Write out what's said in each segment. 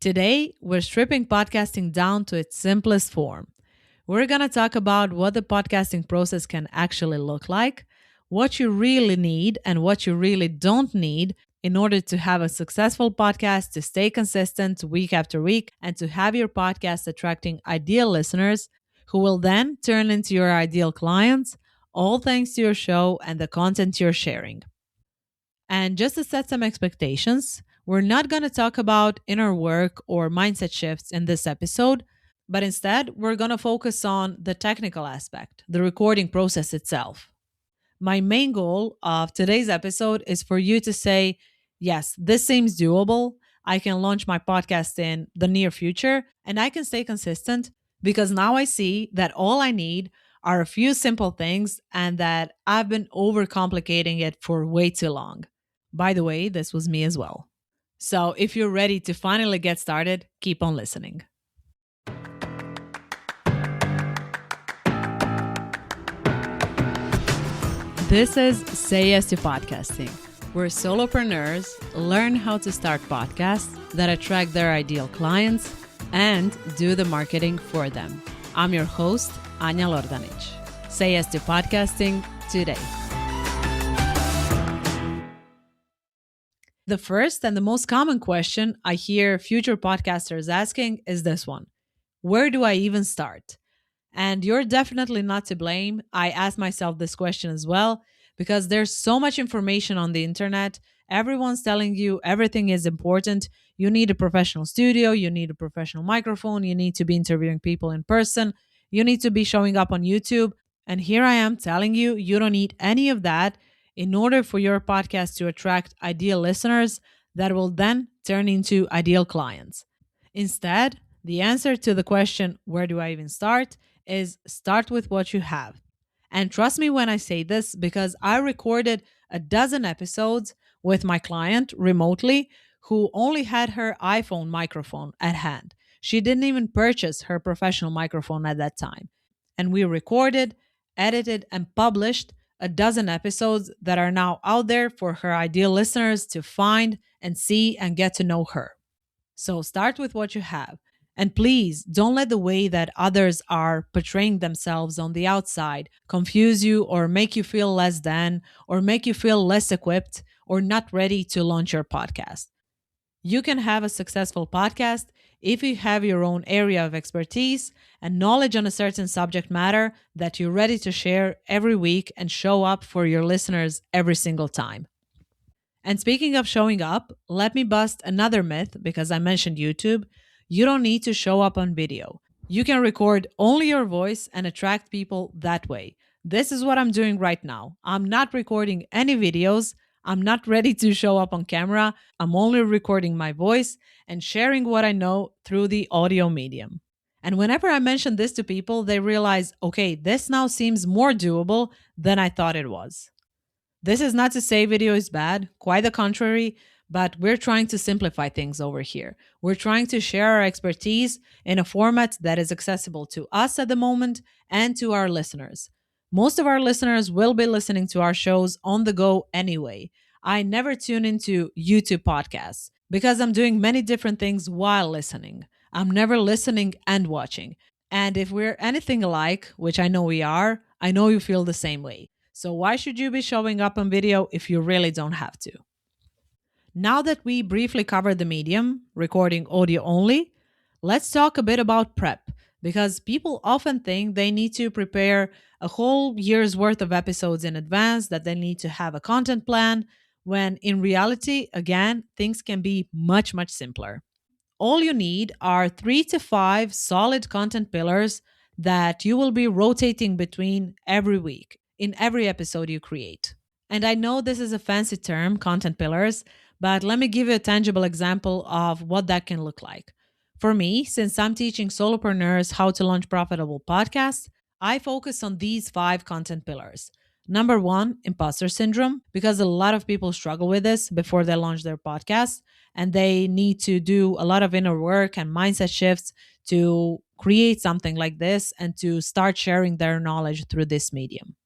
Today, we're stripping podcasting down to its simplest form. We're going to talk about what the podcasting process can actually look like, what you really need, and what you really don't need in order to have a successful podcast, to stay consistent week after week, and to have your podcast attracting ideal listeners who will then turn into your ideal clients, all thanks to your show and the content you're sharing. And just to set some expectations, we're not going to talk about inner work or mindset shifts in this episode, but instead, we're going to focus on the technical aspect, the recording process itself. My main goal of today's episode is for you to say, yes, this seems doable. I can launch my podcast in the near future and I can stay consistent because now I see that all I need are a few simple things and that I've been overcomplicating it for way too long. By the way, this was me as well. So if you're ready to finally get started, keep on listening. This is Say Yes to Podcasting, where solopreneurs learn how to start podcasts that attract their ideal clients and do the marketing for them. I'm your host, Anja Lordanic. Say Yes to Podcasting today. The first and the most common question I hear future podcasters asking is this one: where do I even start? And you're definitely not to blame. I ask myself this question as well because there's so much information on the internet. Everyone's telling you everything is important. You need a professional studio, you need a professional microphone, you need to be interviewing people in person, you need to be showing up on YouTube. And here I am telling you, you don't need any of that in order for your podcast to attract ideal listeners that will then turn into ideal clients. Instead, the answer to the question, where do I even start, is start with what you have. And trust me when I say this, because I recorded a dozen episodes with my client remotely who only had her iPhone microphone at hand. She didn't even purchase her professional microphone at that time. And we recorded, edited, and published a dozen episodes that are now out there for her ideal listeners to find and see and get to know her. So start with what you have. And please don't let the way that others are portraying themselves on the outside confuse you or make you feel less than or make you feel less equipped or not ready to launch your podcast. You can have a successful podcast if you have your own area of expertise and knowledge on a certain subject matter that you're ready to share every week and show up for your listeners every single time. And speaking of showing up, let me bust another myth because I mentioned YouTube. You don't need to show up on video. You can record only your voice and attract people that way. This is what I'm doing right now. I'm not recording any videos. I'm not ready to show up on camera. I'm only recording my voice and sharing what I know through the audio medium. And whenever I mention this to people, they realize, okay, this now seems more doable than I thought it was. This is not to say video is bad, quite the contrary, but we're trying to simplify things over here. We're trying to share our expertise in a format that is accessible to us at the moment and to our listeners. Most of our listeners will be listening to our shows on the go anyway. I never tune into YouTube podcasts because I'm doing many different things while listening. I'm never listening and watching. And if we're anything alike, which I know we are, I know you feel the same way. So why should you be showing up on video if you really don't have to? Now that we briefly covered the medium, recording audio only, let's talk a bit about prep, because people often think they need to prepare a whole year's worth of episodes in advance, that they need to have a content plan, when in reality, again, things can be much, much simpler. All you need are 3 to 5 solid content pillars that you will be rotating between every week in every episode you create. And I know this is a fancy term, content pillars, but let me give you a tangible example of what that can look like. For me, since I'm teaching solopreneurs how to launch profitable podcasts, I focus on these 5 content pillars. Number 1, imposter syndrome, because a lot of people struggle with this before they launch their podcast, and they need to do a lot of inner work and mindset shifts to create something like this and to start sharing their knowledge through this medium.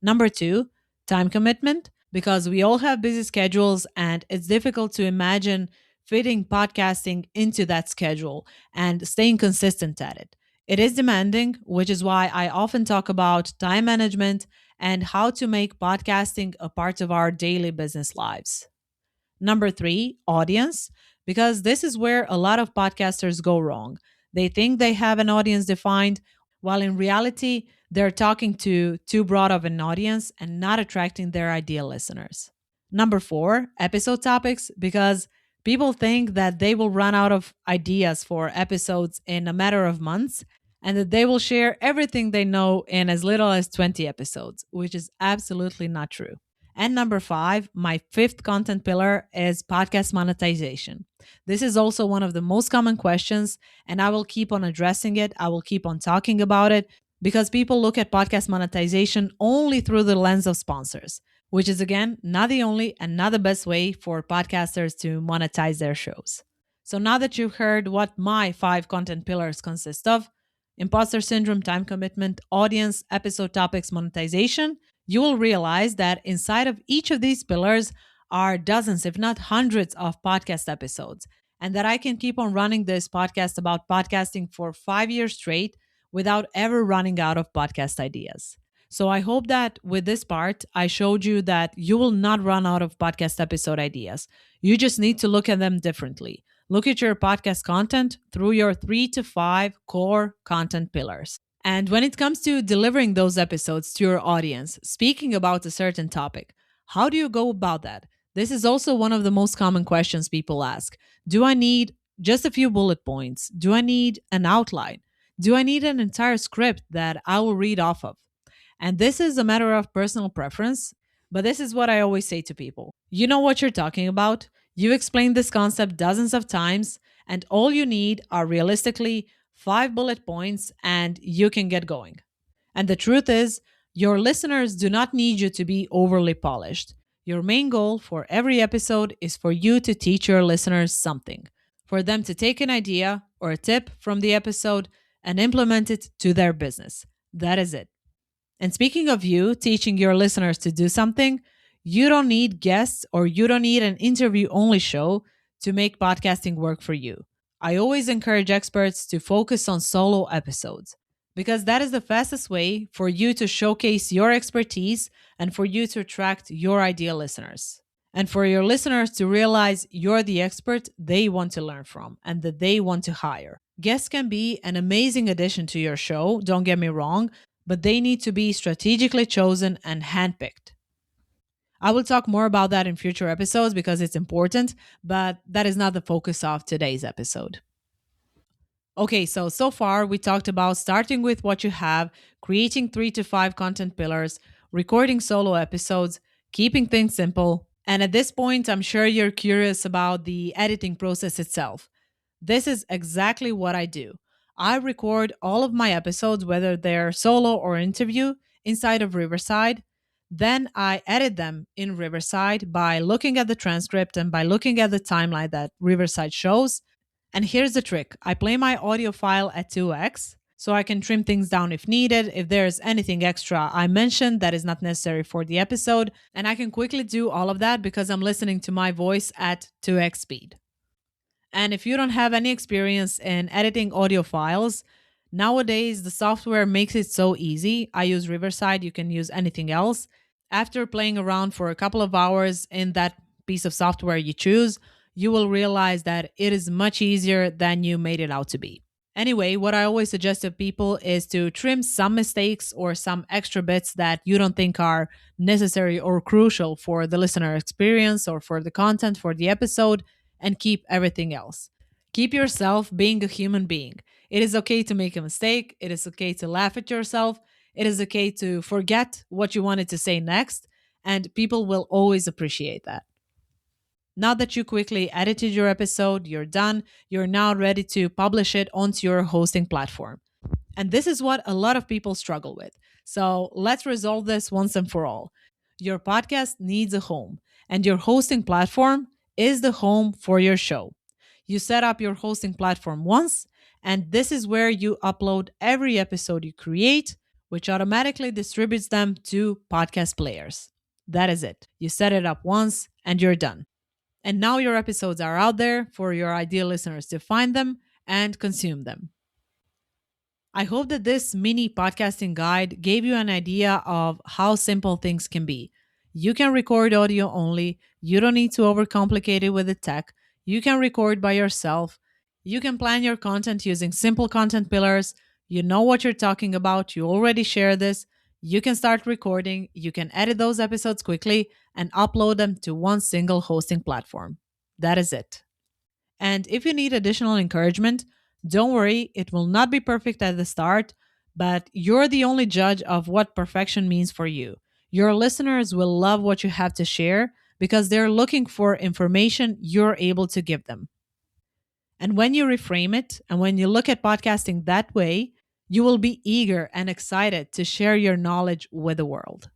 Number 2, time commitment, because we all have busy schedules and it's difficult to imagine fitting podcasting into that schedule and staying consistent at it. It is demanding, which is why I often talk about time management and how to make podcasting a part of our daily business lives. Number three, audience, because this is where a lot of podcasters go wrong. They think they have an audience defined, while in reality, they're talking to too broad of an audience and not attracting their ideal listeners. Number four, episode topics, because people think that they will run out of ideas for episodes in a matter of months and that they will share everything they know in as little as 20 episodes, which is absolutely not true. And number five, my fifth content pillar is podcast monetization. This is also one of the most common questions, and I will keep on addressing it. I will keep on talking about it because people look at podcast monetization only through the lens of sponsors, which is again not the only and not the best way for podcasters to monetize their shows. So now that you've heard what my five content pillars consist of, imposter syndrome, time commitment, audience, episode topics, monetization, you will realize that inside of each of these pillars are dozens, if not hundreds, of podcast episodes, and that I can keep on running this podcast about podcasting for 5 years straight without ever running out of podcast ideas. So I hope that with this part, I showed you that you will not run out of podcast episode ideas. You just need to look at them differently. Look at your podcast content through your 3 to 5 core content pillars. And when it comes to delivering those episodes to your audience, speaking about a certain topic, how do you go about that? This is also one of the most common questions people ask. Do I need just a few bullet points? Do I need an outline? Do I need an entire script that I will read off of? And this is a matter of personal preference, but this is what I always say to people. You know what you're talking about. You explained this concept dozens of times, and all you need are realistically 5 bullet points, and you can get going. And the truth is, your listeners do not need you to be overly polished. Your main goal for every episode is for you to teach your listeners something, for them to take an idea or a tip from the episode and implement it to their business. That is it. And speaking of you teaching your listeners to do something, you don't need guests or you don't need an interview only show to make podcasting work for you. I always encourage experts to focus on solo episodes because that is the fastest way for you to showcase your expertise and for you to attract your ideal listeners. And for your listeners to realize you're the expert they want to learn from and that they want to hire. Guests can be an amazing addition to your show, don't get me wrong, but they need to be strategically chosen and handpicked. I will talk more about that in future episodes because it's important, but that is not the focus of today's episode. Okay, so far we talked about starting with what you have, creating 3 to 5 content pillars, recording solo episodes, keeping things simple, and at this point, I'm sure you're curious about the editing process itself. This is exactly what I do. I record all of my episodes, whether they're solo or interview, inside of Riverside. Then I edit them in Riverside by looking at the transcript and by looking at the timeline that Riverside shows. And here's the trick, I play my audio file at 2x so I can trim things down if needed, if there's anything extra I mentioned that is not necessary for the episode. And I can quickly do all of that because I'm listening to my voice at 2x speed. And if you don't have any experience in editing audio files, nowadays the software makes it so easy. I use Riverside, you can use anything else. After playing around for a couple of hours in that piece of software you choose, you will realize that it is much easier than you made it out to be. Anyway, what I always suggest to people is to trim some mistakes or some extra bits that you don't think are necessary or crucial for the listener experience or for the content for the episode and keep everything else. Keep yourself being a human being. It is okay to make a mistake. It is okay to laugh at yourself. It is okay to forget what you wanted to say next, and people will always appreciate that. Now that you quickly edited your episode, you're done, you're now ready to publish it onto your hosting platform. And this is what a lot of people struggle with. So let's resolve this once and for all. Your podcast needs a home, and your hosting platform is the home for your show. You set up your hosting platform once, and this is where you upload every episode you create, which automatically distributes them to podcast players. That is it. You set it up once, and you're done. And now your episodes are out there for your ideal listeners to find them and consume them. I hope that this mini podcasting guide gave you an idea of how simple things can be. You can record audio only, you don't need to overcomplicate it with the tech. You can record by yourself. You can plan your content using simple content pillars. You know what you're talking about, you already share this. You can start recording, you can edit those episodes quickly and upload them to one single hosting platform. That is it. And if you need additional encouragement, don't worry, it will not be perfect at the start, but you're the only judge of what perfection means for you. Your listeners will love what you have to share because they're looking for information you're able to give them. And when you reframe it and when you look at podcasting that way, you will be eager and excited to share your knowledge with the world.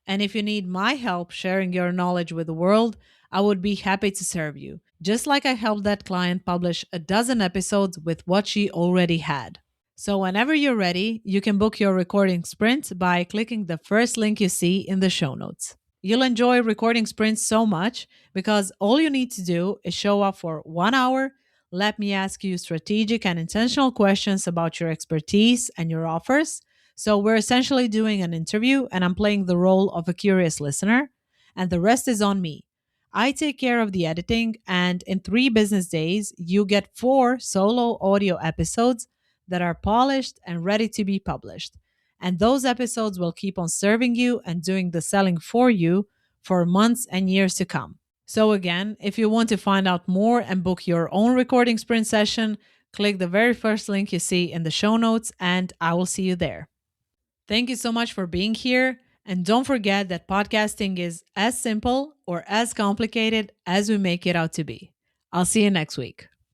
And if you need my help sharing your knowledge with the world, I would be happy to serve you, just like I helped that client publish a dozen episodes with what she already had. So, whenever you're ready, you can book your recording sprint by clicking the first link you see in the show notes. You'll enjoy recording sprints so much because all you need to do is show up for 1 hour. Let me ask you strategic and intentional questions about your expertise and your offers. So, we're essentially doing an interview, and I'm playing the role of a curious listener, and the rest is on me. I take care of the editing, and in 3 business days, you get 4 solo audio episodes that are polished and ready to be published. And those episodes will keep on serving you and doing the selling for you for months and years to come. So, again, if you want to find out more and book your own recording sprint session, click the very first link you see in the show notes, and I will see you there. Thank you so much for being here. And don't forget that podcasting is as simple or as complicated as we make it out to be. I'll see you next week.